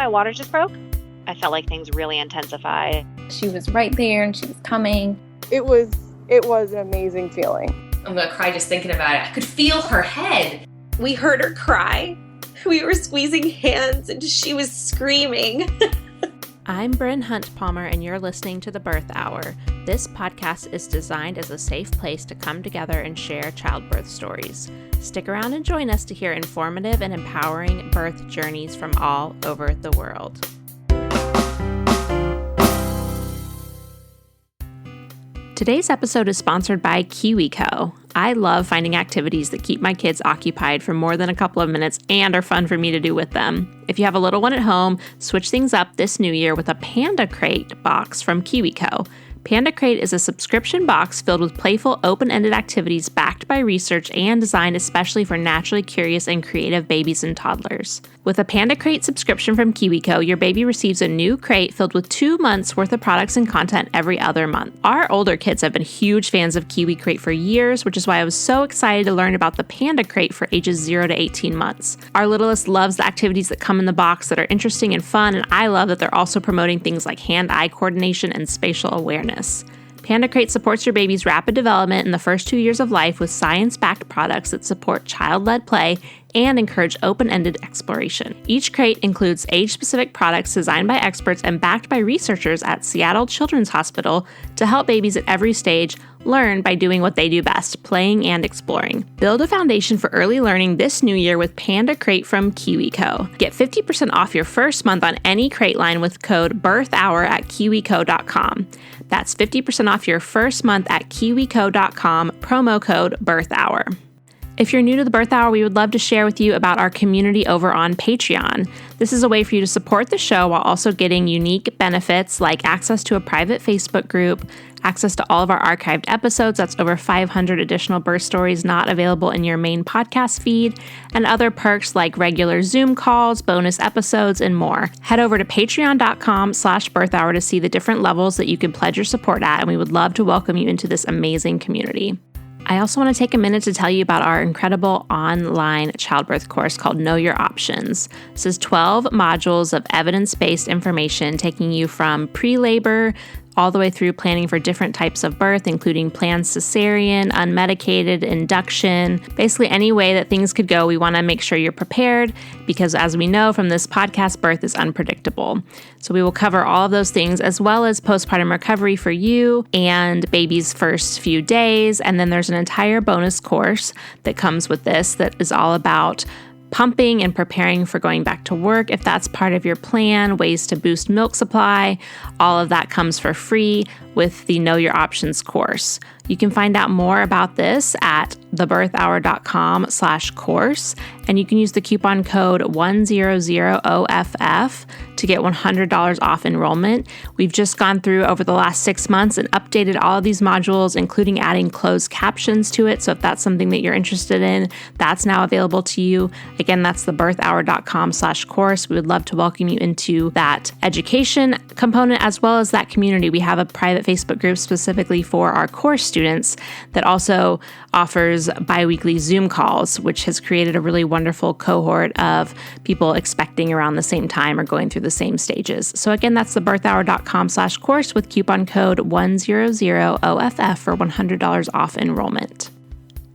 my water just broke. I felt like things really intensified. She was right there and she was coming. It was an amazing feeling. I'm gonna cry just thinking about it. I could feel her head. We heard her cry. We were squeezing hands and she was screaming. I'm Bryn Hunt Palmer, and you're listening to The Birth Hour. This podcast is designed as a safe place to come together and share childbirth stories. Stick around and join us to hear informative and empowering birth journeys from all over the world. Today's episode is sponsored by KiwiCo. I love finding activities that keep my kids occupied for more than a couple of minutes and are fun for me to do with them. If you have a little one at home, switch things up this new year with a Panda Crate box from KiwiCo. Panda Crate is a subscription box filled with playful, open-ended activities backed by research and designed especially for naturally curious and creative babies and toddlers. With a Panda Crate subscription from KiwiCo, your baby receives a new crate filled with 2 months worth of products and content every other month. Our older kids have been huge fans of Kiwi Crate for years, which is why I was so excited to learn about the Panda Crate for ages 0 to 18 months. Our littlest loves the activities that come in the box that are interesting and fun, and I love that they're also promoting things like hand-eye coordination and spatial awareness. Panda Crate supports your baby's rapid development in the first 2 years of life with science-backed products that support child-led play and encourage open-ended exploration. Each crate includes age-specific products designed by experts and backed by researchers at Seattle Children's Hospital to help babies at every stage learn by doing what they do best, playing and exploring. Build a foundation for early learning this new year with Panda Crate from KiwiCo. Get 50% off your first month on any crate line with code BIRTHHOUR at kiwico.com. That's 50% off your first month at kiwico.com, promo code BIRTHHOUR. If you're new to the Birth Hour, we would love to share with you about our community over on Patreon. This is a way for you to support the show while also getting unique benefits like access to a private Facebook group, access to all of our archived episodes, that's over 500 additional birth stories not available in your main podcast feed, and other perks like regular Zoom calls, bonus episodes, and more. Head over to patreon.com/birthhour to see the different levels that you can pledge your support at, and we would love to welcome you into this amazing community. I also want to take a minute to tell you about our incredible online childbirth course called Know Your Options. This is 12 modules of evidence-based information taking you from pre-labor all the way through planning for different types of birth, including planned cesarean, unmedicated, induction, basically any way that things could go. We want to make sure you're prepared because, as we know from this podcast, birth is unpredictable. So we will cover all of those things as well as postpartum recovery for you and baby's first few days. And then there's an entire bonus course that comes with this that is all about pumping and preparing for going back to work if that's part of your plan, ways to boost milk supply. All of that comes for free with the Know Your Options course. You can find out more about this at thebirthhour.com/course, and you can use the coupon code 100OFF to get $100 off enrollment. We've just gone through over the last 6 months and updated all of these modules, including adding closed captions to it. So if that's something that you're interested in, that's now available to you. Again, that's thebirthhour.com/course. We would love to welcome you into that education component as well as that community. We have a private Facebook group specifically for our course students that also offers bi-weekly Zoom calls, which has created a really wonderful cohort of people expecting around the same time or going through the same stages. So again, that's thebirthhour.com/course with coupon code 100OFF for $100 off enrollment.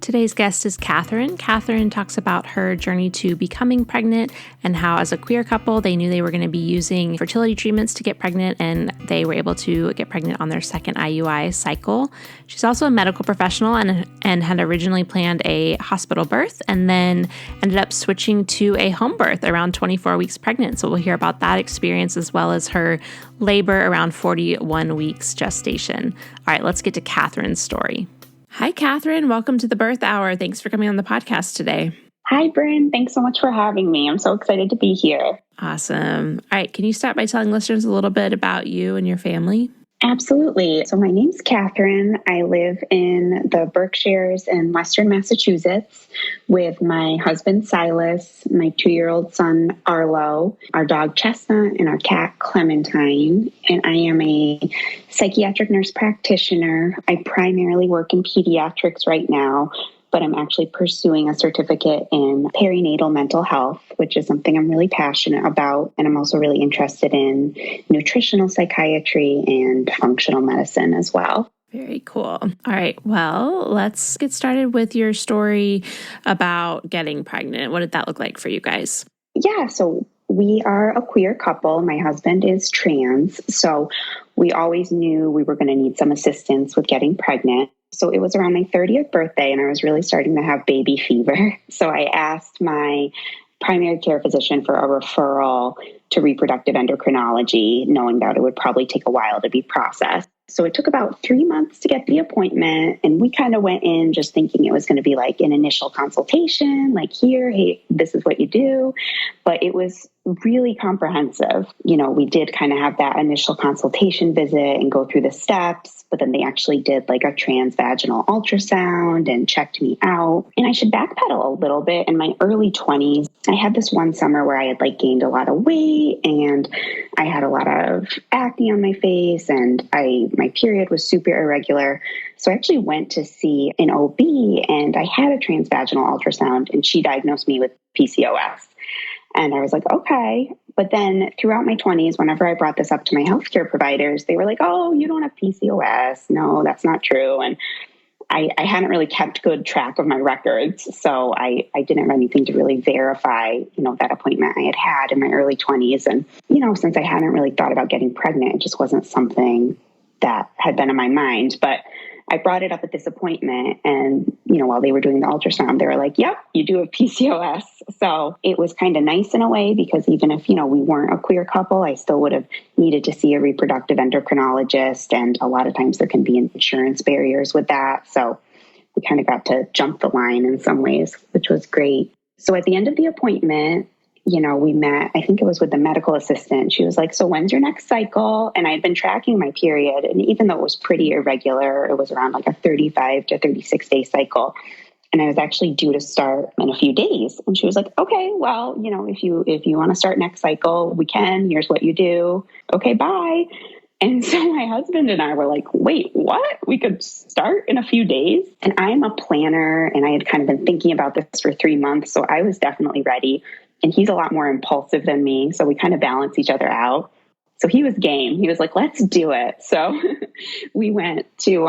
Today's guest is Katherine. Katherine talks about her journey to becoming pregnant and how, as a queer couple, they knew they were going to be using fertility treatments to get pregnant, and they were able to get pregnant on their second IUI cycle. She's also a medical professional and had originally planned a hospital birth and then ended up switching to a home birth around 24 weeks pregnant. So we'll hear about that experience as well as her labor around 41 weeks gestation. All right, let's get to Katherine's story. Hi, Katherine. Welcome to the Birth Hour. Thanks for coming on the podcast today. Hi, Bryn. Thanks so much for having me. I'm so excited to be here. Awesome. All right. Can you start by telling listeners a little bit about you and your family? Absolutely. So my name's Katherine. I live in the Berkshires in Western Massachusetts with my husband, Silas, my 2-year-old son, Arlo, our dog, Chestnut, and our cat, Clementine. And I am a psychiatric nurse practitioner. I primarily work in pediatrics right now, but I'm actually pursuing a certificate in perinatal mental health, which is something I'm really passionate about. And I'm also really interested in nutritional psychiatry and functional medicine as well. Very cool. All right. Well, let's get started with your story about getting pregnant. What did that look like for you guys? Yeah, so we are a queer couple. My husband is trans, so we always knew we were going to need some assistance with getting pregnant. So it was around my 30th birthday, and I was really starting to have baby fever. So I asked my primary care physician for a referral to reproductive endocrinology, knowing that it would probably take a while to be processed. So it took about 3 months to get the appointment, and we kind of went in just thinking it was going to be like an initial consultation, like here, hey, this is what you do. But it was really comprehensive. You know, we did kind of have that initial consultation visit and go through the steps, but then they actually did like a transvaginal ultrasound and checked me out. And I should backpedal a little bit. In my early 20s, I had this one summer where I had like gained a lot of weight and I had a lot of acne on my face and my period was super irregular. So I actually went to see an OB and I had a transvaginal ultrasound and she diagnosed me with PCOS. And I was like, okay. But then throughout my 20s, whenever I brought this up to my healthcare providers, they were like, oh, you don't have PCOS. No, that's not true. And I hadn't really kept good track of my records. So I didn't have anything to really verify, that appointment I had in my early 20s. And, since I hadn't really thought about getting pregnant, it just wasn't something that had been in my mind. But I brought it up at this appointment and, while they were doing the ultrasound, they were like, yep, you do have PCOS. So it was kind of nice in a way because even if, we weren't a queer couple, I still would have needed to see a reproductive endocrinologist. And a lot of times there can be insurance barriers with that. So we kind of got to jump the line in some ways, which was great. So at the end of the appointment, we met, I think it was with the medical assistant. She was like, so when's your next cycle? And I had been tracking my period. And even though it was pretty irregular, it was around like a 35 to 36 day cycle. And I was actually due to start in a few days. And she was like, okay, well, if you want to start next cycle, we can. Here's what you do. Okay, bye. And so my husband and I were like, wait, what? We could start in a few days? And I am a planner and I had kind of been thinking about this for 3 months. So I was definitely ready. And he's a lot more impulsive than me. So we kind of balance each other out. So he was game. He was like, let's do it. So we went to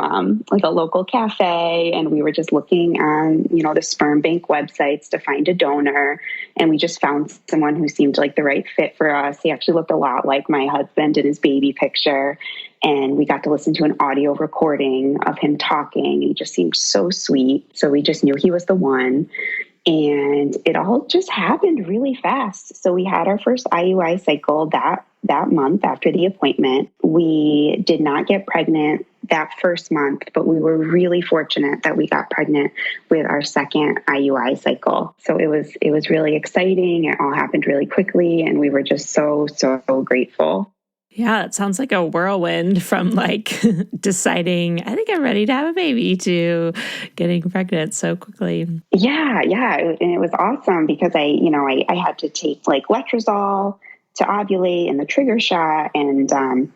like a local cafe and we were just looking on, the sperm bank websites to find a donor. And we just found someone who seemed like the right fit for us. He actually looked a lot like my husband in his baby picture. And we got to listen to an audio recording of him talking. He just seemed so sweet. So we just knew he was the one. And it all just happened really fast. So we had our first IUI cycle that month after the appointment. We did not get pregnant that first month, but we were really fortunate that we got pregnant with our second IUI cycle. So it was really exciting. It all happened really quickly. And we were just so grateful. Yeah, it sounds like a whirlwind from like deciding, I think I'm ready to have a baby to getting pregnant so quickly. Yeah. And it was awesome because I had to take like letrozole to ovulate and the trigger shot and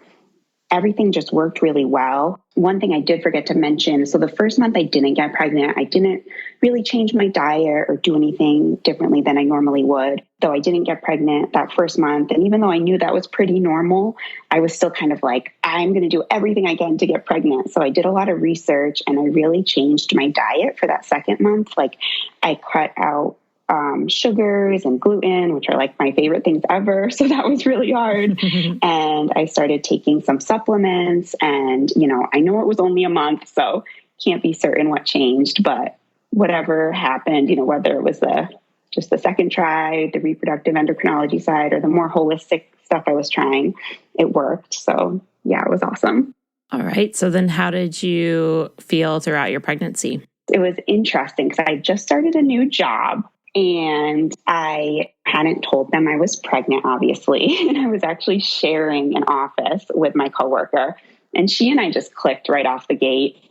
everything just worked really well. One thing I did forget to mention, so the first month I didn't get pregnant, I didn't really change my diet or do anything differently than I normally would, though I didn't get pregnant that first month. And even though I knew that was pretty normal, I was still kind of like, I'm going to do everything I can to get pregnant. So I did a lot of research and I really changed my diet for that second month. Like I cut out sugars and gluten, which are like my favorite things ever. So that was really hard. And I started taking some supplements and, I know it was only a month, so can't be certain what changed, but whatever happened, whether it was just the second try, the reproductive endocrinology side, or the more holistic stuff I was trying, it worked. So yeah, it was awesome. All right. So then how did you feel throughout your pregnancy? It was interesting because I just started a new job. And I hadn't told them I was pregnant, obviously. And I was actually sharing an office with my coworker. And she and I just clicked right off the gate.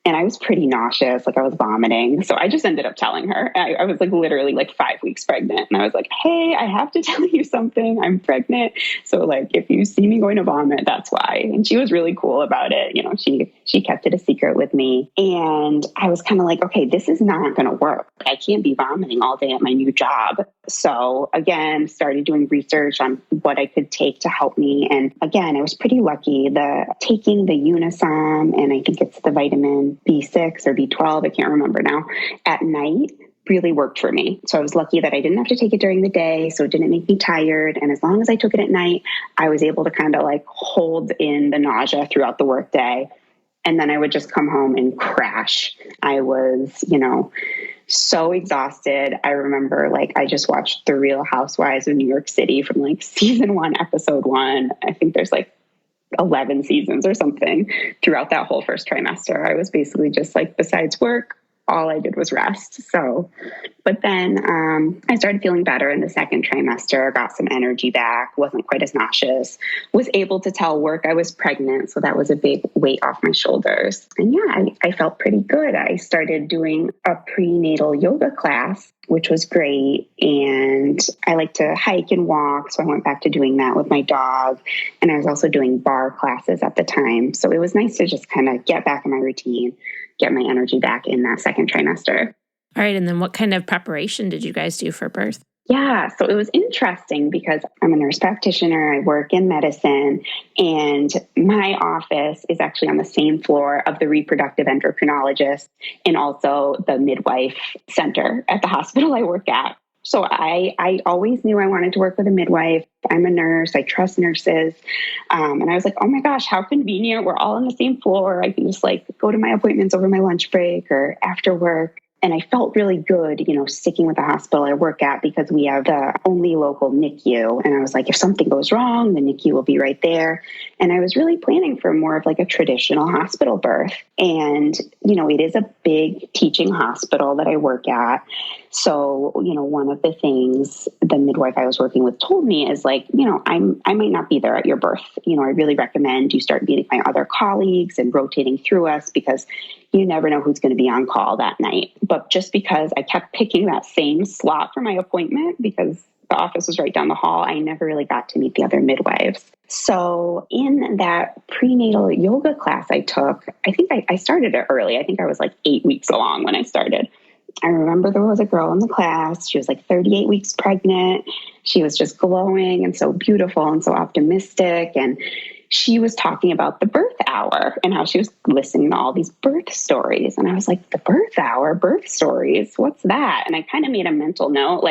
And I was pretty nauseous, like I was vomiting. So I just ended up telling her. I was like literally like 5 weeks pregnant. And I was like, hey, I have to tell you something. I'm pregnant. So like if you see me going to vomit, that's why. And she was really cool about it. She kept it a secret with me. And I was kind of like, okay, this is not going to work. I can't be vomiting all day at my new job. So again, started doing research on what I could take to help me. And again, I was pretty lucky. Taking the Unisom, and I think it's the vitamin B6 or B12, I can't remember now, at night really worked for me. So I was lucky that I didn't have to take it during the day, so it didn't make me tired. And as long as I took it at night, I was able to kind of like hold in the nausea throughout the workday. And then I would just come home and crash. I was, so exhausted. I remember I just watched The Real Housewives of New York City from season 1, episode 1. I think there's 11 seasons or something throughout that whole first trimester. I was basically just besides work, all I did was rest. But then I started feeling better in the second trimester, got some energy back, wasn't quite as nauseous, was able to tell work I was pregnant. So that was a big weight off my shoulders. And yeah, I felt pretty good. I started doing a prenatal yoga class, which was great. And I like to hike and walk. So I went back to doing that with my dog. And I was also doing bar classes at the time. So it was nice to just kind of get back in my routine, get my energy back in that second trimester. All right. And then what kind of preparation did you guys do for birth? Yeah, so it was interesting because I'm a nurse practitioner. I work in medicine, and my office is actually on the same floor of the reproductive endocrinologist and also the midwife center at the hospital I work at. So I always knew I wanted to work with a midwife. I'm a nurse. I trust nurses. And I was like, oh my gosh, how convenient. We're all on the same floor. I can just go to my appointments over my lunch break or after work. And I felt really good, sticking with the hospital I work at because we have the only local NICU. And I was like, if something goes wrong, the NICU will be right there. And I was really planning for more of a traditional hospital birth. And, it is a big teaching hospital that I work at. So, one of the things the midwife I was working with told me is I might not be there at your birth. I really recommend you start meeting my other colleagues and rotating through us because you never know who's going to be on call that night. But just because I kept picking that same slot for my appointment because the office was right down the hall, I never really got to meet the other midwives. So in that prenatal yoga class I took, I think I started it early. I think I was 8 weeks along when I started. I remember there was a girl in the class. She was 38 weeks pregnant. She was just glowing and so beautiful and so optimistic. And she was talking about the birth hour and how she was listening to all these birth stories. And I was like, the birth hour, birth stories, what's that? And I kind of made a mental note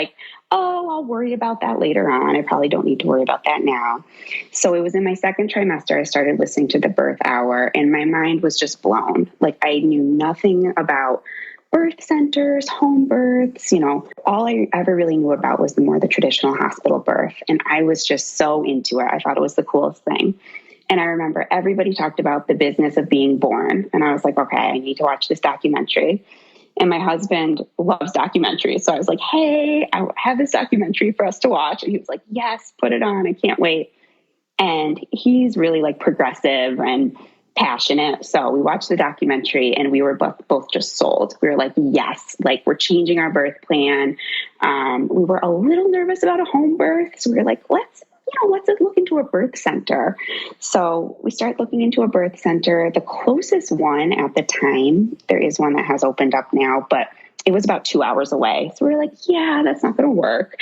oh, I'll worry about that later on. I probably don't need to worry about that now. So it was in my second trimester, I started listening to the birth hour and my mind was just blown. I knew nothing about birth centers, home births, all I ever really knew about was the traditional hospital birth. And I was just so into it. I thought it was the coolest thing. And I remember everybody talked about the business of being born. And I was like, okay, I need to watch this documentary. And my husband loves documentaries. So I was like, hey, I have this documentary for us to watch. And he was like, yes, put it on. I can't wait. And he's really progressive and passionate. So we watched the documentary and we were both just sold. We were like, yes, we're changing our birth plan. We were a little nervous about a home birth. So we were like, let's look into a birth center. So we start looking into a birth center. The closest one at the time, there is one that has opened up now, but it was about 2 hours away. So we were like, yeah, that's not going to work.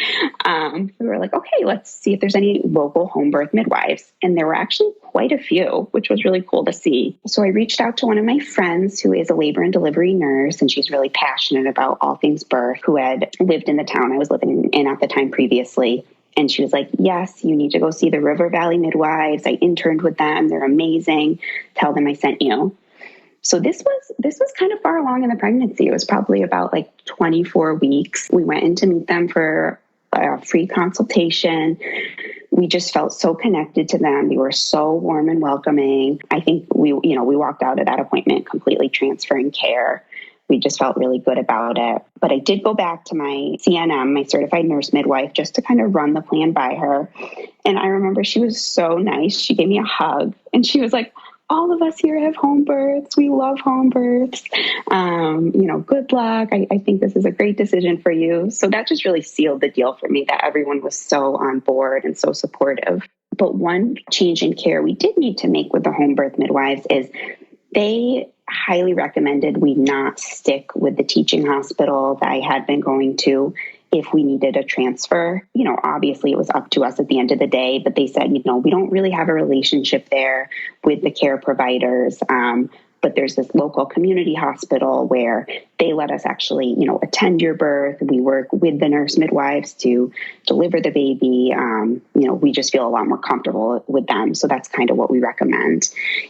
We were like, okay, let's see if there's any local home birth midwives. And there were actually quite a few, which was really cool to see. So I reached out to one of my friends who is a labor and delivery nurse, and she's really passionate about all things birth, who had lived in the town I was living in at the time previously. And she was like, yes, you need to go see the River Valley Midwives. I interned with them. They're amazing. Tell them I sent you. So this was kind of far along in the pregnancy. It was probably about 24 weeks. We went in to meet them for a free consultation. We just felt so connected to them. They were so warm and welcoming. I think we walked out of that appointment completely transferring care. We just felt really good about it. But I did go back to my CNM, my certified nurse midwife, just to kind of run the plan by her. And I remember she was so nice. She gave me a hug and she was like, all of us here have home births. We love home births. Good luck. I think this is a great decision for you. So that just really sealed the deal for me that everyone was so on board and so supportive. But one change in care we did need to make with the home birth midwives is They highly recommended we not stick with the teaching hospital that I had been going to if we needed a transfer. Obviously it was up to us at the end of the day, but they said, we don't really have a relationship there with the care providers. But there's this local community hospital where they let us actually, attend your birth. We work with the nurse midwives to deliver the baby. We just feel a lot more comfortable with them. So that's kind of what we recommend.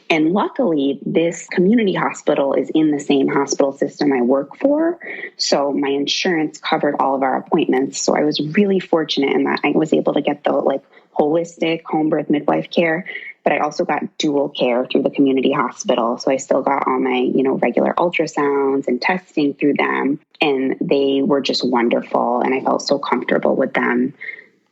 And luckily, this community hospital is in the same hospital system I work for. So my insurance covered all of our appointments. So I was really fortunate in that I was able to get the holistic home birth midwife care. But I also got dual care through the community hospital. So I still got all my, regular ultrasounds and testing through them. And they were just wonderful. And I felt so comfortable with them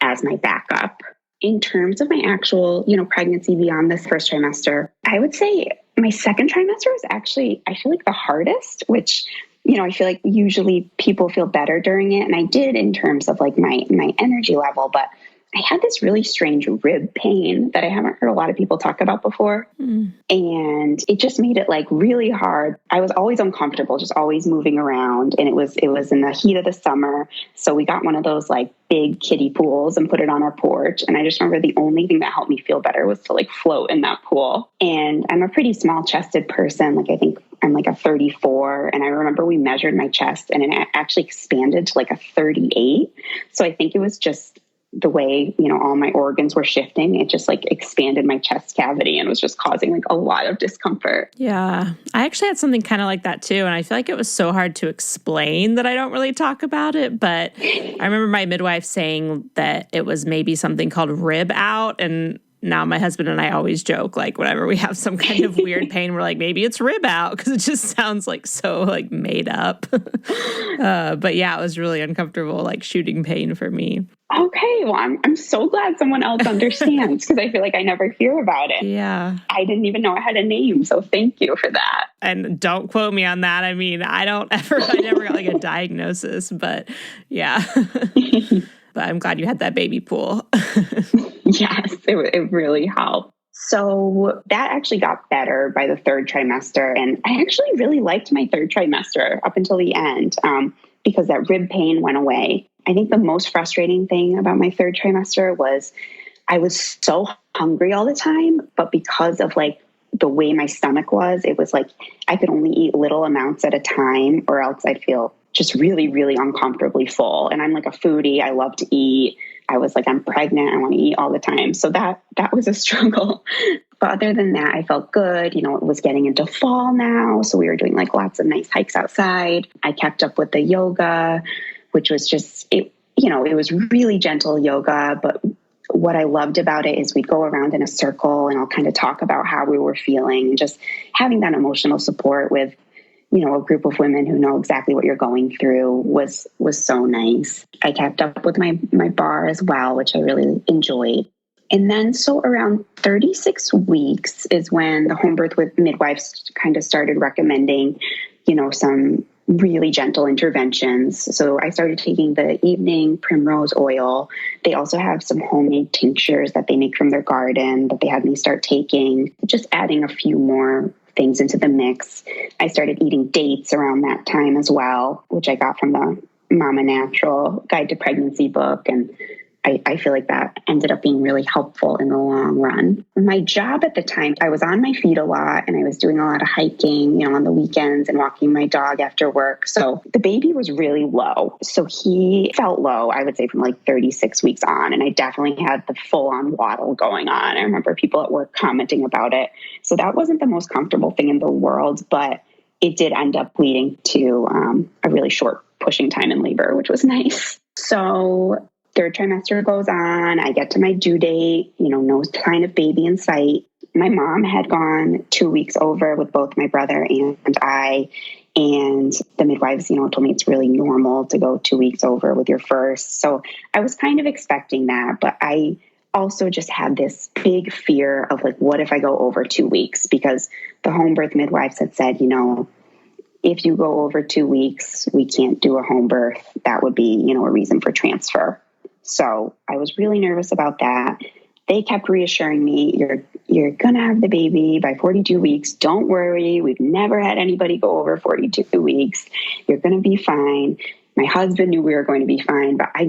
as my backup. In terms of my actual, pregnancy beyond this first trimester, I would say my second trimester was actually, I feel like the hardest, which, I feel like usually people feel better during it. And I did in terms of my energy level, but I had this really strange rib pain that I haven't heard a lot of people talk about before. And it just made it really hard. I was always uncomfortable, just always moving around. And it was in the heat of the summer. So we got one of those big kiddie pools and put it on our porch. And I just remember the only thing that helped me feel better was to float in that pool. And I'm a pretty small chested person. I think I'm a 34. And I remember we measured my chest and it actually expanded to a 38. So I think it was just the way, all my organs were shifting, it just expanded my chest cavity and was just causing a lot of discomfort. Yeah. I actually had something kind of like that too. And I feel like it was so hard to explain that I don't really talk about it. But I remember my midwife saying that it was maybe something called rib out. And now my husband and I always joke, whenever we have some kind of weird pain, we're maybe it's rib out, because it just sounds so made up. But yeah, it was really uncomfortable, shooting pain for me. Okay, well, I'm so glad someone else understands, because I feel like I never hear about it. Yeah. I didn't even know it had a name, so thank you for that. And don't quote me on that. I mean, I never got a diagnosis, but yeah. But I'm glad you had that baby pool. Yes, it really helped. So that actually got better by the third trimester. And I actually really liked my third trimester up until the end, because that rib pain went away. I think the most frustrating thing about my third trimester was I was so hungry all the time, but because of the way my stomach was, it was I could only eat little amounts at a time, or else I'd feel just really, really uncomfortably full. And I'm a foodie. I love to eat. I was I'm pregnant. I want to eat all the time. So that was a struggle. But other than that, I felt good. It was getting into fall now. So we were doing lots of nice hikes outside. I kept up with the yoga, which was just, it was really gentle yoga. But what I loved about it is we'd go around in a circle and I'll kind of talk about how we were feeling, and just having that emotional support with, a group of women who know exactly what you're going through was so nice. I kept up with my bar as well, which I really enjoyed. And then so around 36 weeks is when the home birth with midwives kind of started recommending, some really gentle interventions. So I started taking the evening primrose oil. They also have some homemade tinctures that they make from their garden that they had me start taking, just adding a few more things into the mix. I started eating dates around that time as well, which I got from the Mama Natural Guide to Pregnancy book. And I feel like that ended up being really helpful in the long run. My job at the time, I was on my feet a lot, and I was doing a lot of hiking, on the weekends, and walking my dog after work. So the baby was really low. So he felt low, I would say, from 36 weeks on. And I definitely had the full-on waddle going on. I remember people at work commenting about it. So that wasn't the most comfortable thing in the world, but it did end up leading to a really short pushing time in labor, which was nice. So third trimester goes on. I get to my due date, no sign of baby in sight. My mom had gone 2 weeks over with both my brother and I. And the midwives, told me it's really normal to go 2 weeks over with your first. So I was kind of expecting that. But I also just had this big fear of what if I go over 2 weeks? Because the home birth midwives had said, if you go over 2 weeks, we can't do a home birth. That would be, a reason for transfer. So I was really nervous about that. they kept reassuring me, you're going to have the baby by 42 weeks. Don't worry. We've never had anybody go over 42 weeks. You're going to be fine. My husband knew we were going to be fine, but I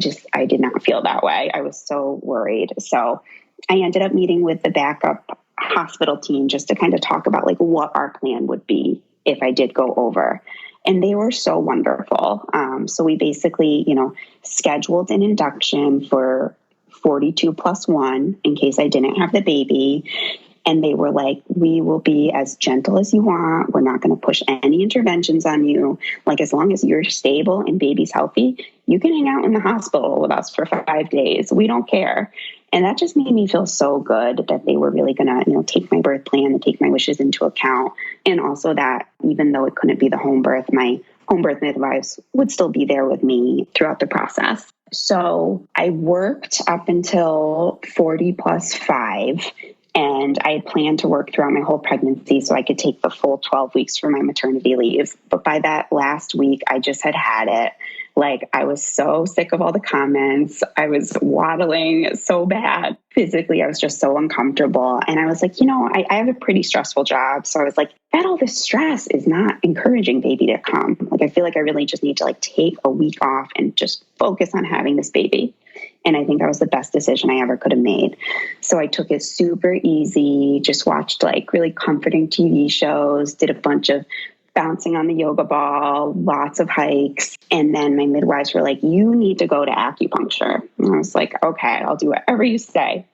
did not feel that way. I was so worried. So I ended up meeting with the backup hospital team just to kind of talk about like what our plan would be if I did go over. And they were so wonderful. So we basically, scheduled an induction for 42 plus 1 in case I didn't have the baby. And they were like, we will be as gentle as you want. We're not going to push any interventions on you. Like, as long as you're stable and baby's healthy, you can hang out in the hospital with us for 5 days. We don't care. And that just made me feel so good that they were really going to, take my birth plan and take my wishes into account. And also that even though it couldn't be the home birth, my home birth midwives would still be there with me throughout the process. So I worked up until 40 plus 5. And I had planned to work throughout my whole pregnancy so I could take the full 12 weeks for my maternity leave. But by that last week, I just had it. Like, I was so sick of all the comments. I was waddling so bad. Physically, I was just so uncomfortable. And I was like, I have a pretty stressful job. So I was like, that all this stress is not encouraging baby to come. Like, I feel like I really just need to take a week off and just focus on having this baby. And I think that was the best decision I ever could have made. So I took it super easy, just watched really comforting TV shows, did a bunch of bouncing on the yoga ball, lots of hikes. And then my midwives were like, you need to go to acupuncture. And I was like, okay, I'll do whatever you say.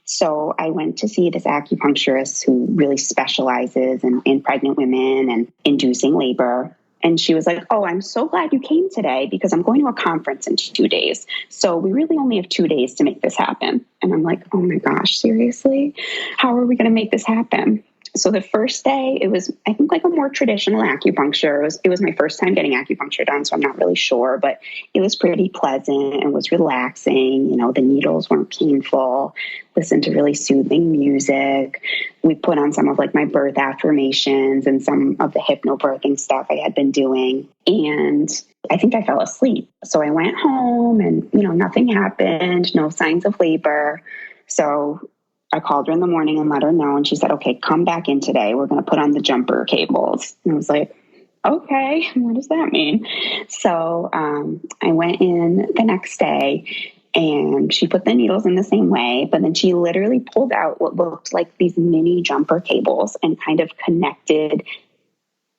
So I went to see this acupuncturist who really specializes in pregnant women and inducing labor. And she was like, oh, I'm so glad you came today because I'm going to a conference in 2 days. So we really only have 2 days to make this happen. And I'm like, oh my gosh, seriously? How are we going to make this happen? So the first day, it was, I think, a more traditional acupuncture. It was my first time getting acupuncture done, so I'm not really sure, but it was pretty pleasant and was relaxing. The needles weren't painful. Listened to really soothing music. We put on some of my birth affirmations and some of the hypno birthing stuff I had been doing. And I think I fell asleep. So I went home and, nothing happened, no signs of labor. So I called her in the morning and let her know. And she said, okay, come back in today. We're going to put on the jumper cables. And I was like, okay, what does that mean? So I went in the next day and she put the needles in the same way, but then she literally pulled out what looked like these mini jumper cables and kind of connected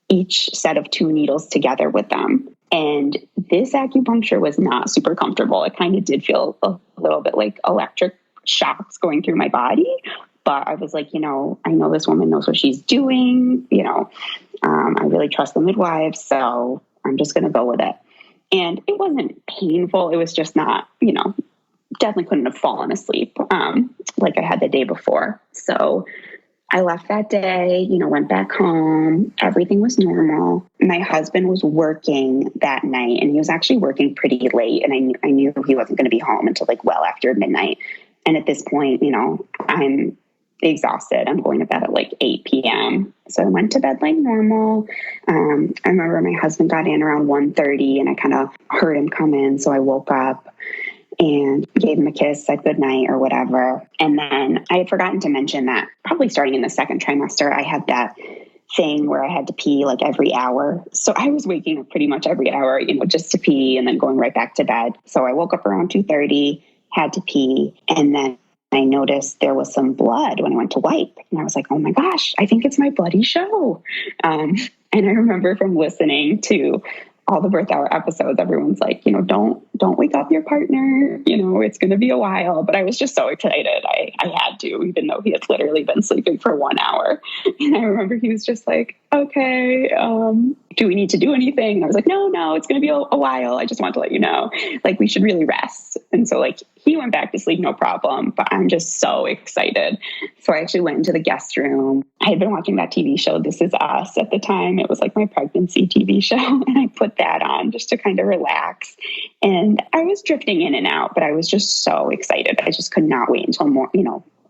each set of 2 needles together with them. And this acupuncture was not super comfortable. It kind of did feel a little bit like electric shocks going through my body. But I was like, I know this woman knows what she's doing. I really trust the midwives. So I'm just going to go with it. And it wasn't painful. It was just not, definitely couldn't have fallen asleep like I had the day before. So I left that day, went back home. Everything was normal. My husband was working that night and he was actually working pretty late. And I knew he wasn't going to be home until well after midnight. And at this point, I'm exhausted. I'm going to bed at 8 p.m. So I went to bed like normal. I remember my husband got in around 1:30 and I kind of heard him come in. So I woke up and gave him a kiss, said goodnight or whatever. And then I had forgotten to mention that probably starting in the second trimester, I had that thing where I had to pee every hour. So I was waking up pretty much every hour, just to pee and then going right back to bed. So I woke up around 2:30, had to pee. And then I noticed there was some blood when I went to wipe. And I was like, oh my gosh, I think it's my bloody show. And I remember from listening to all the birth hour episodes, everyone's like, don't wake up your partner, it's going to be a while. But I was just so excited. I had to, even though he had literally been sleeping for 1 hour. And I remember he was just like, okay, do we need to do anything? And I was like, no, it's going to be a while. I just want to let you know, we should really rest. And so he went back to sleep, no problem, but I'm just so excited. So I actually went into the guest room. I had been watching that TV show, This Is Us at the time. It was my pregnancy TV show. And I put that on just to kind of relax. And I was drifting in and out, but I was just so excited. I just could not wait until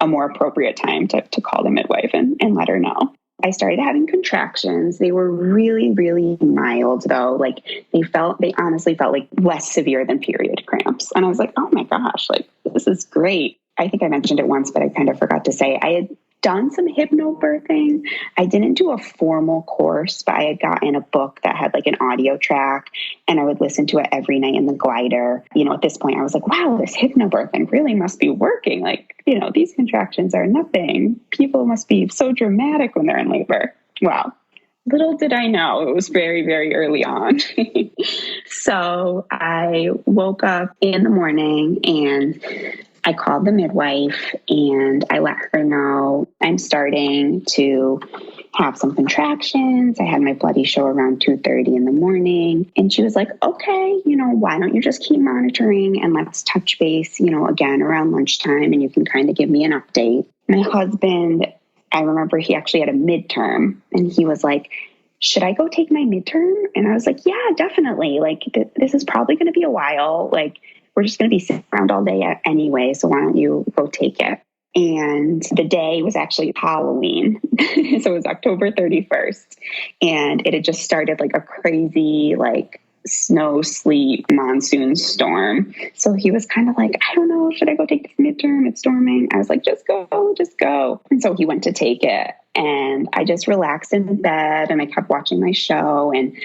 a more appropriate time to call the midwife and let her know. I started having contractions. They were really, really mild though. They honestly felt less severe than period cramps. And I was like, oh my gosh, this is great. I think I mentioned it once, but I kind of forgot to say, I had done some hypno birthing. I didn't do a formal course, but I had gotten a book that had like an audio track, and I would listen to it every night in the glider. At this point I was like, wow, this hypno birthing really must be working. Like, these contractions are nothing. People must be so dramatic when they're in labor. Wow. Little did I know it was very, very early on. So I woke up in the morning and I called the midwife and I let her know I'm starting to have some contractions. I had my bloody show around 2:30 in the morning. And she was like, okay, why don't you just keep monitoring and let's touch base, again around lunchtime, and you can kind of give me an update. My husband, I remember he actually had a midterm and he was like, should I go take my midterm? And I was like, yeah, definitely. Like, this is probably going to be a while. Like, we're just going to be sitting around all day anyway. So why don't you go take it? And the day was actually Halloween. So it was October 31st. And it had just started like a crazy, like, snow, sleet, monsoon storm. So he was kind of like, I don't know, should I go take this midterm? It's storming. I was like, just go, just go. And so he went to take it. And I just relaxed in bed and I kept watching my show. And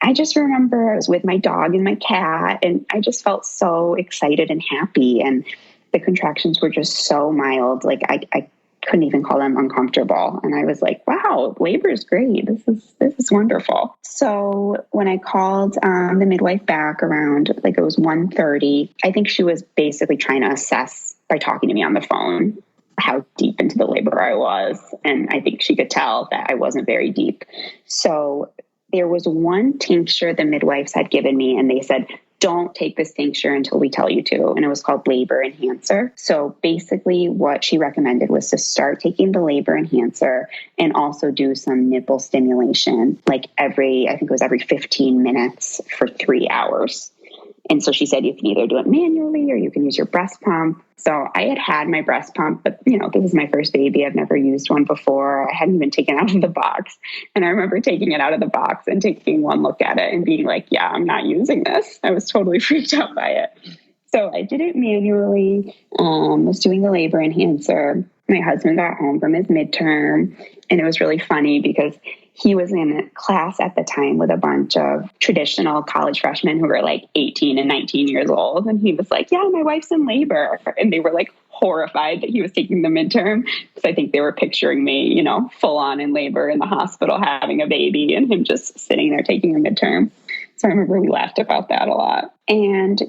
I just remember I was with my dog and my cat, and I just felt so excited and happy. And the contractions were just so mild. Like I couldn't even call them uncomfortable. And I was like, wow, labor is great. This is wonderful. So when I called the midwife back around, like, it was 1:30, I think she was basically trying to assess by talking to me on the phone how deep into the labor I was. And I think she could tell that I wasn't very deep. So there was one tincture the midwives had given me, and they said, don't take this tincture until we tell you to. And it was called Labor Enhancer. So basically what she recommended was to start taking the Labor Enhancer and also do some nipple stimulation, like I think it was every 15 minutes for 3 hours. And so she said, you can either do it manually or you can use your breast pump. So I had my breast pump, but this is my first baby. I've never used one before. I hadn't even taken it out of the box. And I remember taking it out of the box and taking one look at it and being like, yeah, I'm not using this. I was totally freaked out by it. So I did it manually, was doing the Labor Enhancer. My husband got home from his midterm, and it was really funny because he was in a class at the time with a bunch of traditional college freshmen who were like 18 and 19 years old. And he was like, yeah, my wife's in labor. And they were like horrified that he was taking the midterm, because I think they were picturing me, full on in labor in the hospital having a baby, and him just sitting there taking a midterm. So I remember we laughed about that a lot. And,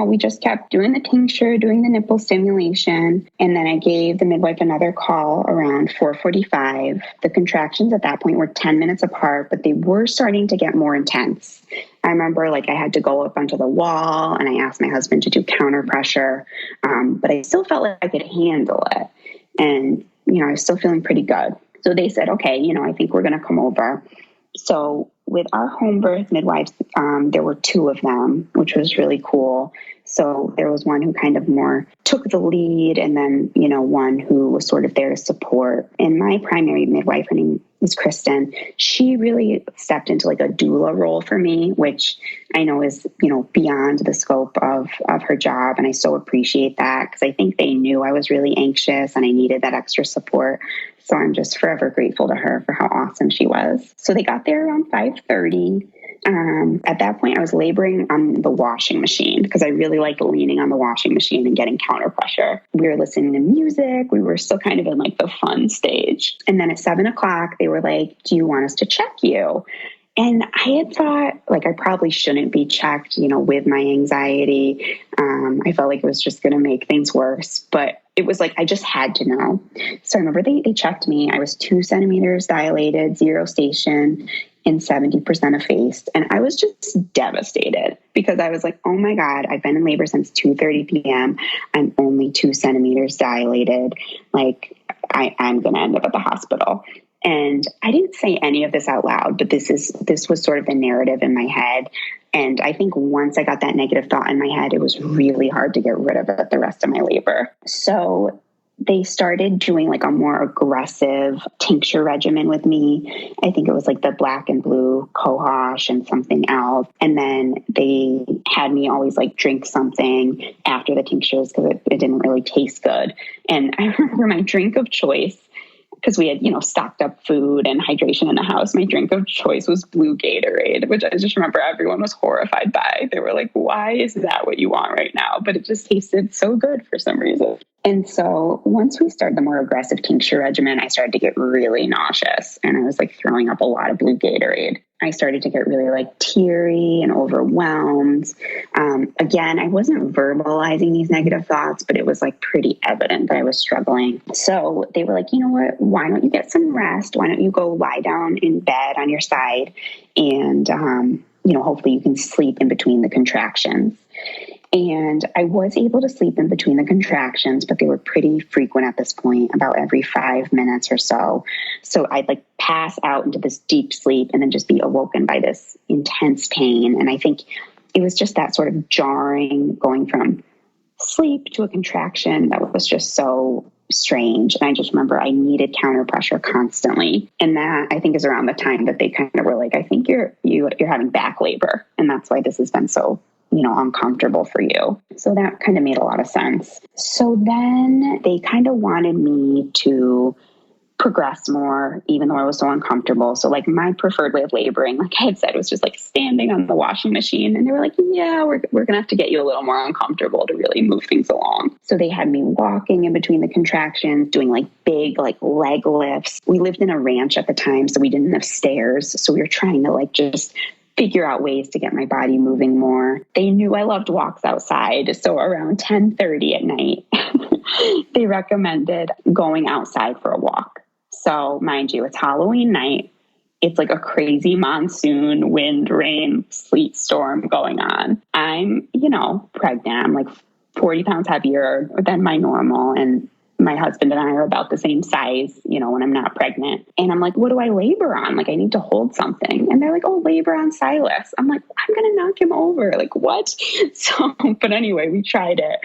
we just kept doing the tincture, doing the nipple stimulation. And then I gave the midwife another call around 4:45. The contractions at that point were 10 minutes apart, but they were starting to get more intense. I remember I had to go up onto the wall, and I asked my husband to do counter pressure. But I still felt like I could handle it. And, I was still feeling pretty good. So they said, okay, I think we're going to come over. So with our home birth midwives, there were 2 of them, which was really cool. So there was one who kind of more took the lead, and then, one who was sort of there to support. And my primary midwife, her name is Kristen. She really stepped into like a doula role for me, which I know is, beyond the scope of her job. And I so appreciate that, because I think they knew I was really anxious and I needed that extra support. So I'm just forever grateful to her for how awesome she was. So they got there around 5:30. At that point, I was laboring on the washing machine because I really liked leaning on the washing machine and getting counter pressure. We were listening to music. We were still kind of in like the fun stage. And then at 7:00, they were like, do you want us to check you? And I had thought, I probably shouldn't be checked, with my anxiety. I felt like it was just going to make things worse. But it was like, I just had to know. So I remember they checked me. I was 2 centimeters dilated, 0 station, and 70% effaced. And I was just devastated because I was like, oh my God, I've been in labor since 2:30 p.m. I'm only 2 centimeters dilated. I'm going to end up at the hospital. And I didn't say any of this out loud, but this was sort of the narrative in my head. And I think once I got that negative thought in my head, it was really hard to get rid of it the rest of my labor. So they started doing like a more aggressive tincture regimen with me. I think it was like the black and blue cohosh and something else. And then they had me always like drink something after the tinctures because it didn't really taste good. And I remember my drink of choice, because we had, stocked up food and hydration in the house. My drink of choice was blue Gatorade, which I just remember everyone was horrified by. They were like, why is that what you want right now? But it just tasted so good for some reason. And so once we started the more aggressive tincture regimen, I started to get really nauseous and I was like throwing up a lot of blue Gatorade. I started to get really like teary and overwhelmed. Again, I wasn't verbalizing these negative thoughts, but it was like pretty evident that I was struggling. So they were like, you know what, why don't you get some rest? Why don't you go lie down in bed on your side and, hopefully you can sleep in between the contractions. And I was able to sleep in between the contractions, but they were pretty frequent at this point, about every 5 minutes or so. So I'd like pass out into this deep sleep and then just be awoken by this intense pain. And I think it was just that sort of jarring going from sleep to a contraction that was just so strange. And I just remember I needed counter pressure constantly. And that I think is around the time that they kind of were like, I think you're having back labor. And that's why this has been so uncomfortable for you. So that kind of made a lot of sense. So then they kind of wanted me to progress more, even though I was so uncomfortable. So like my preferred way of laboring, like I had said, was just like standing on the washing machine. And they were like, yeah, we're going to have to get you a little more uncomfortable to really move things along. So they had me walking in between the contractions, doing like big like leg lifts. We lived in a ranch at the time, so we didn't have stairs. So we were trying to like just figure out ways to get my body moving more. They knew I loved walks outside. So around 10:30 at night, they recommended going outside for a walk. So mind you, it's Halloween night. It's like a crazy monsoon, wind, rain, sleet storm going on. I'm, pregnant. I'm like 40 pounds heavier than my normal. And my husband and I are about the same size, when I'm not pregnant. And I'm like, what do I labor on? Like, I need to hold something. And they're like, oh, labor on Silas. I'm like, I'm going to knock him over. Like, what? So, but anyway, we tried it.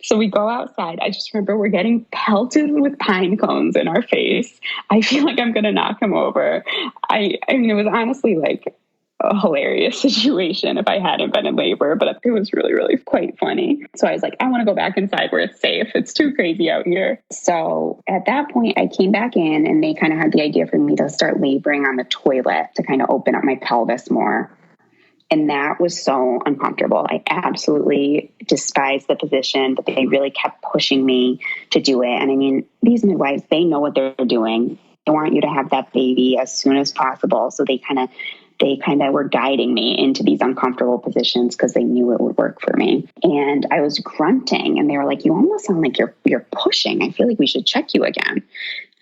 So we go outside. I just remember we're getting pelted with pine cones in our face. I feel like I'm going to knock him over. I mean, it was honestly like a hilarious situation if I hadn't been in labor, but it was really, really quite funny. So I was like, I want to go back inside where it's safe. It's too crazy out here. So at that point, I came back in and they kind of had the idea for me to start laboring on the toilet to kind of open up my pelvis more. And that was so uncomfortable. I absolutely despised the position, but they really kept pushing me to do it. And I mean, these midwives, they know what they're doing. They want you to have that baby as soon as possible. So they kind of were guiding me into these uncomfortable positions because they knew it would work for me. And I was grunting and they were like, you almost sound like you're pushing. I feel like we should check you again.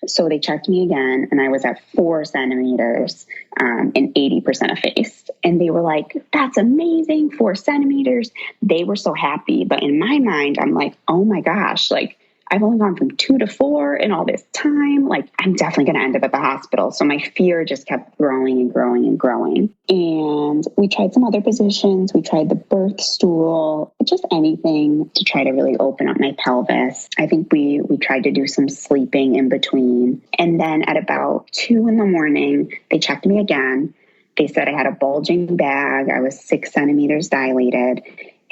So they checked me again and I was at 4 centimeters and 80% effaced. And they were like, that's amazing, 4 centimeters. They were so happy. But in my mind, I'm like, oh my gosh, like I've only gone from 2 to 4 in all this time. Like, I'm definitely going to end up at the hospital. So my fear just kept growing and growing and growing. And we tried some other positions. We tried the birth stool, just anything to try to really open up my pelvis. I think we tried to do some sleeping in between. And then at about 2 a.m, they checked me again. They said I had a bulging bag. I was 6 centimeters dilated.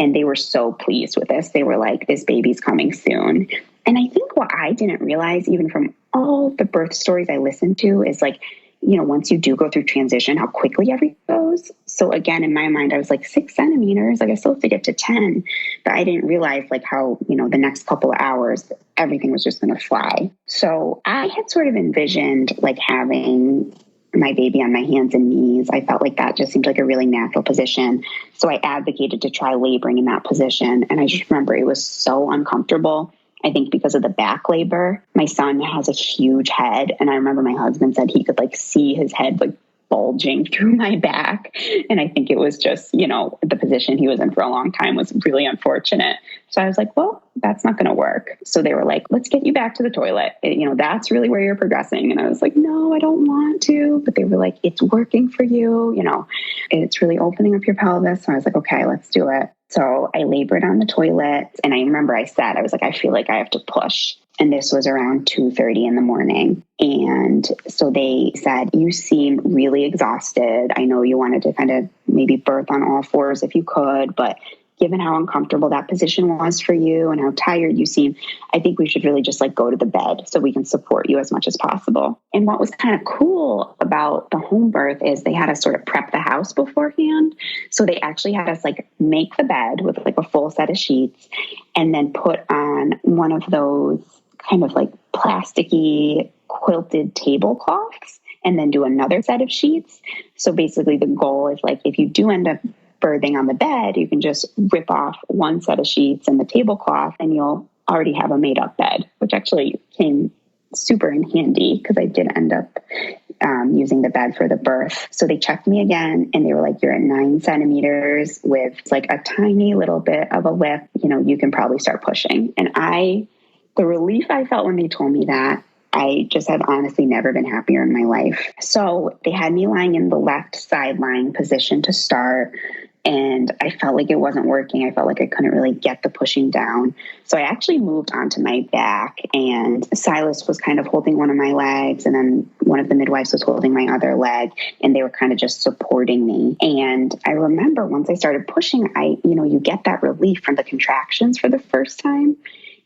And they were so pleased with this. They were like, this baby's coming soon. And I think what I didn't realize, even from all the birth stories I listened to, is like, once you do go through transition, how quickly everything goes. So again, in my mind, I was like 6 centimeters, like I still have to get to 10, but I didn't realize like how, the next couple of hours, everything was just going to fly. So I had sort of envisioned like having my baby on my hands and knees. I felt like that just seemed like a really natural position. So I advocated to try laboring in that position. And I just remember it was so uncomfortable. I think because of the back labor. My son has a huge head. And I remember my husband said he could like see his head like bulging through my back. And I think it was just, the position he was in for a long time was really unfortunate. So I was like, well, that's not going to work. So they were like, let's get you back to the toilet. That's really where you're progressing. And I was like, no, I don't want to. But they were like, it's working for you. It's really opening up your pelvis. So I was like, okay, let's do it. So I labored on the toilet. And I remember I was like, I feel like I have to push. And this was around 2:30 in the morning. And so they said, you seem really exhausted. I know you wanted to kind of maybe birth on all fours if you could, but given how uncomfortable that position was for you and how tired you seem, I think we should really just like go to the bed so we can support you as much as possible. And what was kind of cool about the home birth is they had us sort of prep the house beforehand. So they actually had us like make the bed with like a full set of sheets and then put on one of those kind of like plasticky quilted tablecloths and then do another set of sheets. So basically the goal is like, if you do end up birthing on the bed, you can just rip off one set of sheets and the tablecloth and you'll already have a made up bed, which actually came super in handy because I did end up using the bed for the birth. So they checked me again and they were like, you're at 9 centimeters with like a tiny little bit of a lip, you can probably start pushing. And the relief I felt when they told me that, I just had honestly never been happier in my life. So they had me lying in the left side lying position to start. And I felt like it wasn't working. I felt like I couldn't really get the pushing down. So I actually moved onto my back and Silas was kind of holding one of my legs and then one of the midwives was holding my other leg and they were kind of just supporting me. And I remember once I started pushing, you get that relief from the contractions for the first time.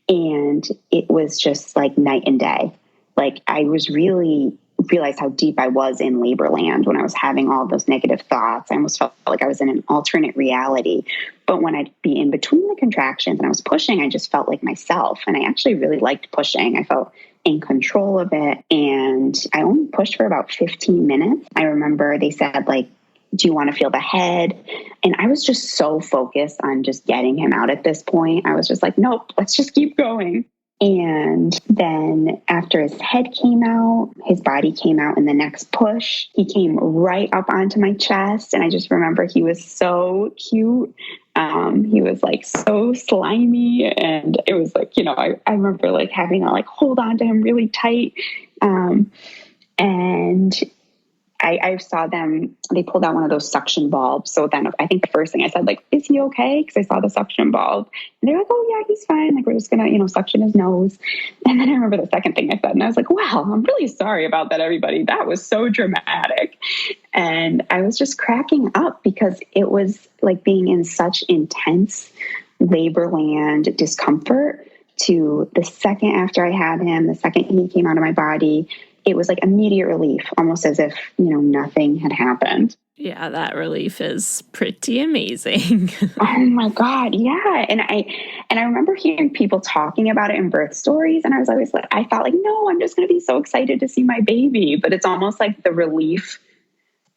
And it was just like night and day. Like I was really realized how deep I was in labor land when I was having all those negative thoughts. I almost felt like I was in an alternate reality. But when I'd be in between the contractions and I was pushing, I just felt like myself. And I actually really liked pushing. I felt in control of it. And I only pushed for about 15 minutes. I remember they said, like, do you want to feel the head? And I was just so focused on just getting him out at this point. I was just like, nope, let's just keep going. And then after his head came out, his body came out in the next push. He came right up onto my chest. And I just remember he was so cute. He was like so slimy. And it was like, I remember like having to like hold on to him really tight. And I saw them, they pulled out one of those suction bulbs. So then I think the first thing I said, like, is he okay? Because I saw the suction bulb. And they're like, oh, yeah, he's fine. Like, we're just going to, suction his nose. And then I remember the second thing I said, and I was like, wow, I'm really sorry about that, everybody. That was so dramatic. And I was just cracking up because it was like being in such intense labor land discomfort to the second after I had him, the second he came out of my body, it was like immediate relief, almost as if, nothing had happened. Yeah, that relief is pretty amazing. Oh my God. Yeah. And I remember hearing people talking about it in birth stories. And I was always like, I thought like, no, I'm just going to be so excited to see my baby. But it's almost like the relief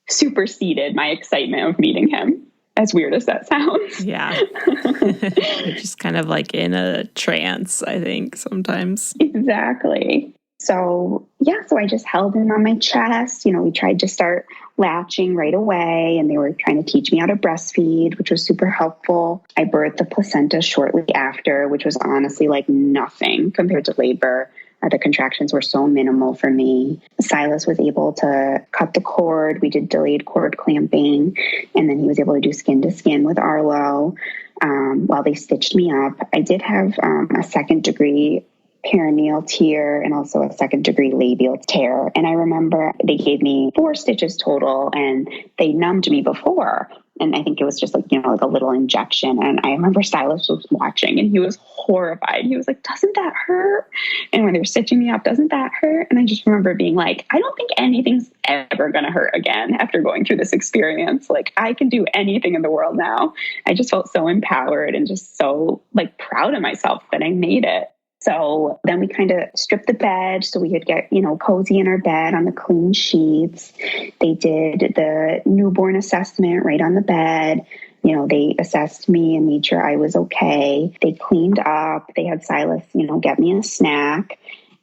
superseded my excitement of meeting him. As weird as that sounds. Yeah. You're just kind of like in a trance, I think, sometimes. Exactly. So I just held him on my chest. We tried to start latching right away and they were trying to teach me how to breastfeed, which was super helpful. I birthed the placenta shortly after, which was honestly like nothing compared to labor. The contractions were so minimal for me. Silas was able to cut the cord. We did delayed cord clamping and then he was able to do skin to skin with Arlo while they stitched me up. I did have a 2nd degree perineal tear and also a 2nd degree labial tear. And I remember they gave me 4 stitches total and they numbed me before. And I think it was just like, like a little injection. And I remember Silas was watching and he was horrified. He was like, doesn't that hurt? And when they were stitching me up, doesn't that hurt? And I just remember being like, I don't think anything's ever going to hurt again after going through this experience. Like I can do anything in the world now. I just felt so empowered and just so like proud of myself that I made it. So then we kind of stripped the bed so we could get, cozy in our bed on the clean sheets. They did the newborn assessment right on the bed. They assessed me and made sure I was okay. They cleaned up. They had Silas, get me a snack.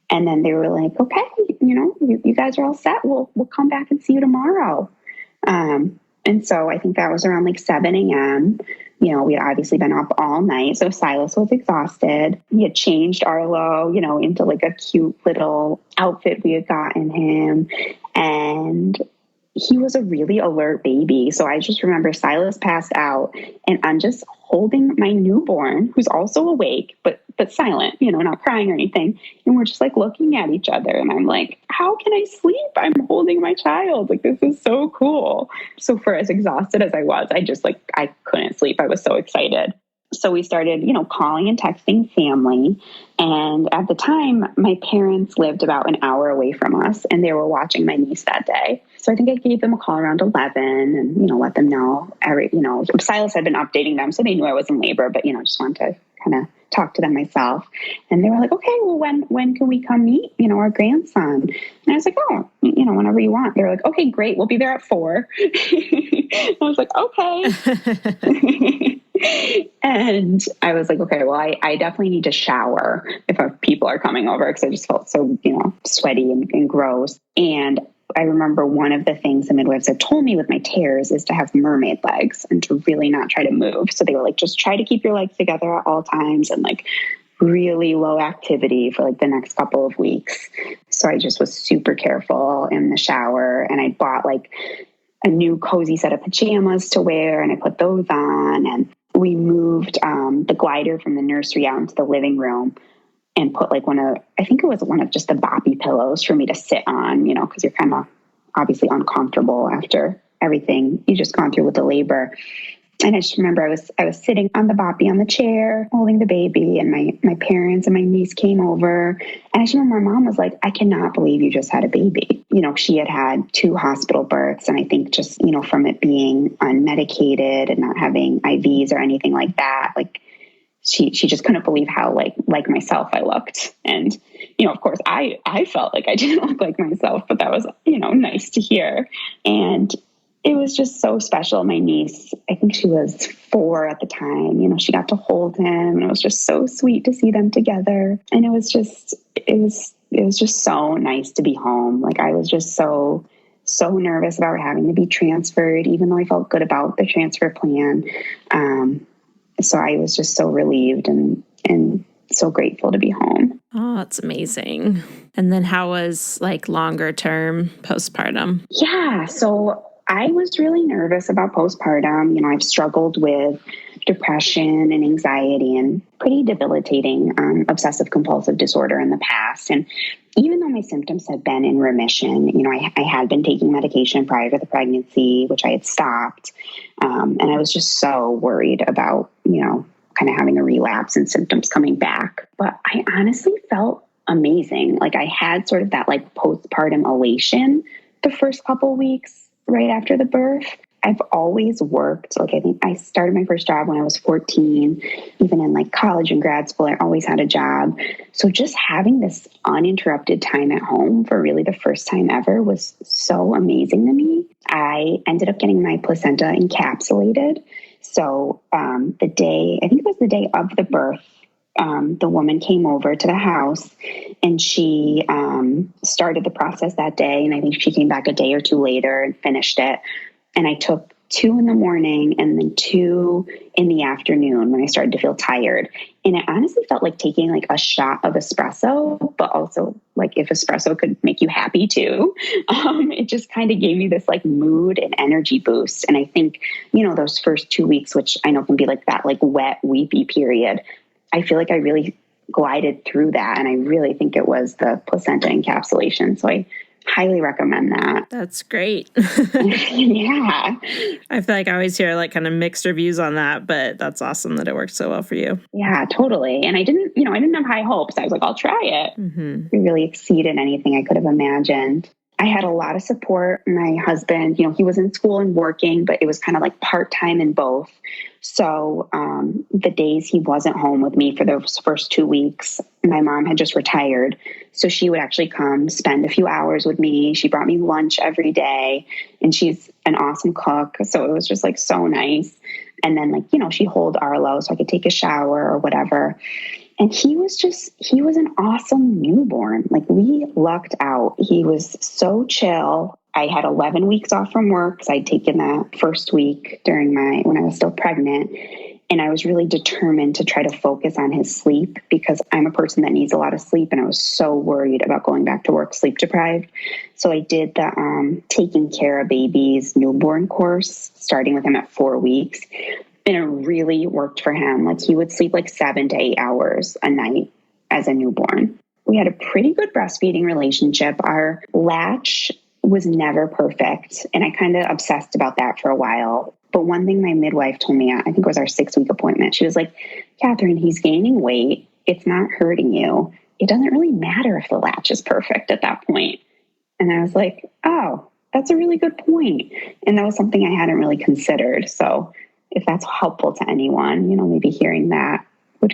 And then they were like, okay, you guys are all set. We'll come back and see you tomorrow. And so I think that was around like 7 a.m. We had obviously been up all night. So Silas was exhausted. He had changed Arlo, into like a cute little outfit we had gotten him. And he was a really alert baby. So I just remember Silas passed out and I'm just holding my newborn, who's also awake, but silent, not crying or anything. And we're just like looking at each other. And I'm like, how can I sleep? I'm holding my child. Like, this is so cool. So for as exhausted as I was, I couldn't sleep. I was so excited. So we started, calling and texting family. And at the time, my parents lived about an hour away from us, and they were watching my niece that day. So I think I gave them a call around 11 and, let them know Silas had been updating them. So they knew I was in labor, but, just wanted to kind of talk to them myself. And they were like, okay, well, when can we come meet, our grandson? And I was like, oh, whenever you want. They were like, okay, great. We'll be there at 4. I was like, okay. And I was like, okay, well, I definitely need to shower if people are coming over, because I just felt so, sweaty and gross. And I remember one of the things the midwives had told me with my tears is to have mermaid legs and to really not try to move. So they were like, just try to keep your legs together at all times and like really low activity for like the next couple of weeks. So I just was super careful in the shower, and I bought like a new cozy set of pajamas to wear, and I put those on, and we moved the glider from the nursery out into the living room and put like I think it was one of just the boppy pillows for me to sit on, because you're kind of obviously uncomfortable after everything you just gone through with the labor. And I just remember I was sitting on the boppy on the chair, holding the baby, and my parents and my niece came over. And I just remember my mom was like, I cannot believe you just had a baby. She had 2 hospital births. And I think just, from it being unmedicated and not having IVs or anything like that, like she just couldn't believe how like myself I looked. And, of course I felt like I didn't look like myself, but that was, nice to hear. And it was just so special. My niece, I think she was 4 at the time, she got to hold him, and it was just so sweet to see them together. And it was just so nice to be home. Like, I was just so nervous about having to be transferred, even though I felt good about the transfer plan. So I was just so relieved and so grateful to be home. Oh, that's amazing. And then how was like longer term postpartum? Yeah. So I was really nervous about postpartum. I've struggled with depression and anxiety and pretty debilitating obsessive compulsive disorder in the past. And even though my symptoms had been in remission, I had been taking medication prior to the pregnancy, which I had stopped. And I was just so worried about, kind of having a relapse and symptoms coming back. But I honestly felt amazing. Like, I had sort of that like postpartum elation the first couple of weeks right after the birth. I've always worked. Like, I think I started my first job when I was 14. Even in like college and grad school, I always had a job. So just having this uninterrupted time at home for really the first time ever was so amazing to me. I ended up getting my placenta encapsulated. So the day, I think it was the day of the birth, the woman came over to the house, and she started the process that day. And I think she came back a day or 2 later and finished it. And I took 2 in the morning and then 2 in the afternoon when I started to feel tired. And it honestly felt like taking like a shot of espresso, but also like if espresso could make you happy too. It just kind of gave me this like mood and energy boost. And I think, those first 2 weeks, which I know can be like that like wet, weepy period, I feel like I really glided through that. And I really think it was the placenta encapsulation. So I highly recommend that. That's great. Yeah. I feel like I always hear like kind of mixed reviews on that, but that's awesome that it worked so well for you. Yeah, totally. And I didn't have high hopes. I was like, I'll try it. Mm-hmm. It really exceeded anything I could have imagined. I had a lot of support. My husband, he was in school and working, but it was kind of like part-time in both. So the days he wasn't home with me for those first 2 weeks, my mom had just retired. So she would actually come spend a few hours with me. She brought me lunch every day, and she's an awesome cook. So it was just like so nice. And then she'd hold Arlo so I could take a shower or whatever. And he was an awesome newborn. Like, we lucked out. He was so chill. I had 11 weeks off from work because I'd taken that first week when I was still pregnant. And I was really determined to try to focus on his sleep because I'm a person that needs a lot of sleep. And I was so worried about going back to work sleep deprived. So I did the Taking Care of Babies newborn course, starting with him at 4 weeks. And it really worked for him. Like he would sleep like 7 to 8 hours a night as a newborn. We had a pretty good breastfeeding relationship. Our latch was never perfect. And I kind of obsessed about that for a while. But one thing my midwife told me, I think it was our 6-week appointment, she was like, Katherine, he's gaining weight. It's not hurting you. It doesn't really matter if the latch is perfect at that point. And I was like, oh, that's a really good point. And that was something I hadn't really considered. So if that's helpful to anyone, maybe hearing that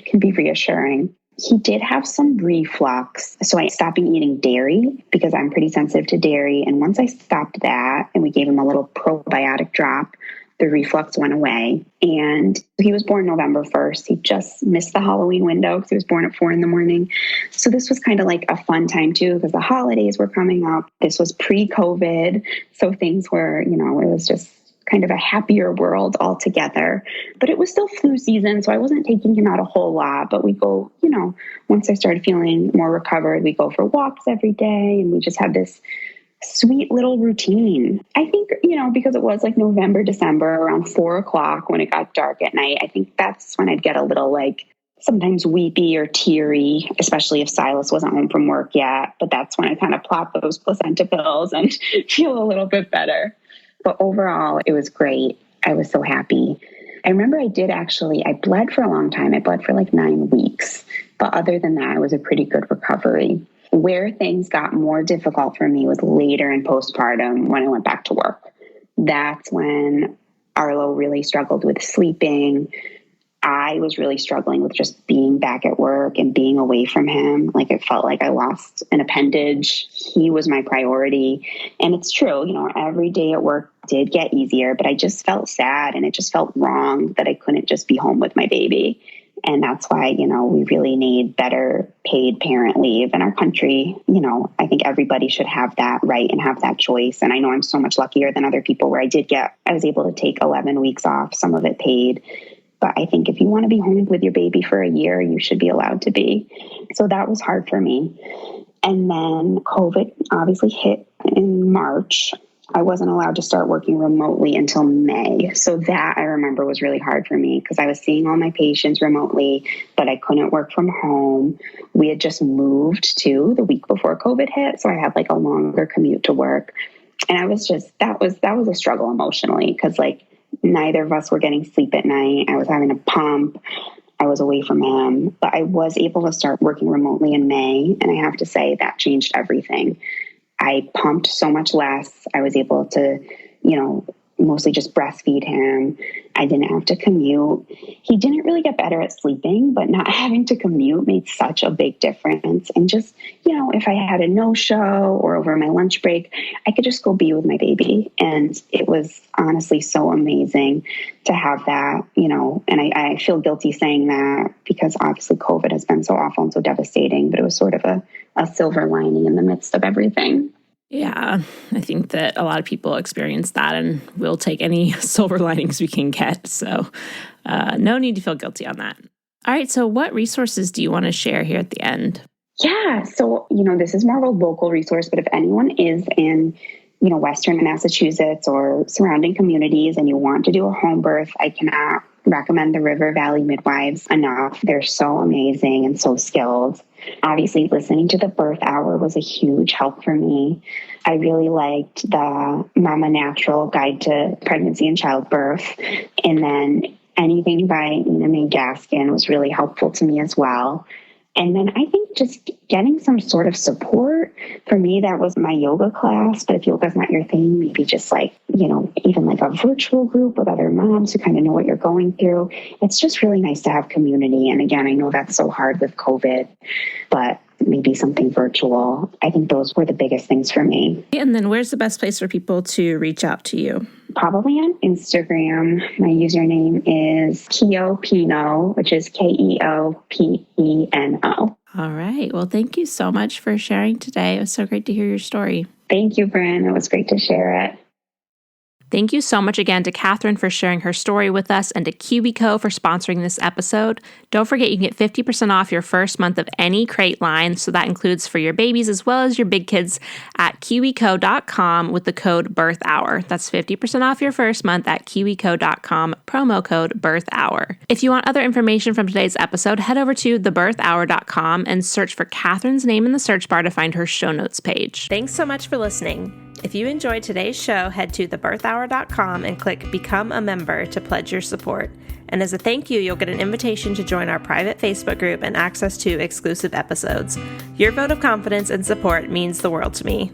can be reassuring. He did have some reflux. So I stopped eating dairy because I'm pretty sensitive to dairy. And once I stopped that and we gave him a little probiotic drop, the reflux went away. And he was born November 1st. He just missed the Halloween window because he was born at 4 a.m. So this was kind of like a fun time too, because the holidays were coming up. This was pre-COVID. So things were, it was just kind of a happier world altogether. But it was still flu season, so I wasn't taking him out a whole lot. But we go, once I started feeling more recovered, we go for walks every day, and we just had this sweet little routine. I think, because it was like November, December, around 4 o'clock when it got dark at night, I think that's when I'd get a little sometimes weepy or teary, especially if Silas wasn't home from work yet. But that's when I kind of plop those placenta pills and feel a little bit better. But overall, it was great. I was so happy. I remember I bled for a long time. I bled for 9 weeks. But other than that, it was a pretty good recovery. Where things got more difficult for me was later in postpartum when I went back to work. That's when Arlo really struggled with sleeping. I was really struggling with just being back at work and being away from him. It felt like I lost an appendage. He was my priority. And it's true, every day at work did get easier, but I just felt sad and it just felt wrong that I couldn't just be home with my baby. And that's why, we really need better paid parent leave in our country. I think everybody should have that right and have that choice. And I know I'm so much luckier than other people where I was able to take 11 weeks off, some of it paid. But I think if you want to be home with your baby for a year, you should be allowed to be. So that was hard for me. And then COVID obviously hit in March. I wasn't allowed to start working remotely until May. So that I remember was really hard for me because I was seeing all my patients remotely, but I couldn't work from home. We had just moved to the week before COVID hit. So I had a longer commute to work. And I was that was a struggle emotionally because neither of us were getting sleep at night. I was having a pump. I was away from him, but I was able to start working remotely in May. And I have to say that changed everything. I pumped so much less. I was able to, mostly just breastfeed him. I didn't have to commute. He didn't really get better at sleeping, but not having to commute made such a big difference. And just, if I had a no-show or over my lunch break, I could just go be with my baby. And it was honestly so amazing to have that, and I feel guilty saying that because obviously COVID has been so awful and so devastating, but it was sort of a silver lining in the midst of everything. Yeah, I think that a lot of people experience that and we'll take any silver linings we can get. So no need to feel guilty on that. All right. So what resources do you want to share here at the end? Yeah. So, this is more of a local resource, but if anyone is in, Western Massachusetts or surrounding communities and you want to do a home birth, I cannot recommend the River Valley Midwives enough. They're so amazing and so skilled. Obviously, listening to the birth hour was a huge help for me. I really liked the Mama Natural Guide to Pregnancy and Childbirth. And then anything by Nina Mae Gaskin was really helpful to me as well. And then I think just getting some sort of support. For me, that was my yoga class. But if yoga's not your thing, maybe just even a virtual group with other moms who kind of know what you're going through. It's just really nice to have community. And again, I know that's so hard with COVID, but maybe something virtual. I think those were the biggest things for me. And then where's the best place for people to reach out to you? Probably on Instagram. My username is Keopino, which is Keopeno. All right. Well, thank you so much for sharing today. It was so great to hear your story. Thank you, Bryn. It was great to share it. Thank you so much again to Katherine for sharing her story with us and to KiwiCo for sponsoring this episode. Don't forget you can get 50% off your first month of any crate line, so that includes for your babies as well as your big kids at KiwiCo.com with the code BIRTHHOUR. That's 50% off your first month at KiwiCo.com, promo code BIRTHHOUR. If you want other information from today's episode, head over to thebirthhour.com and search for Katherine's name in the search bar to find her show notes page. Thanks so much for listening. If you enjoyed today's show, head to thebirthhour.com and click Become a Member to pledge your support. And as a thank you, you'll get an invitation to join our private Facebook group and access to exclusive episodes. Your vote of confidence and support means the world to me.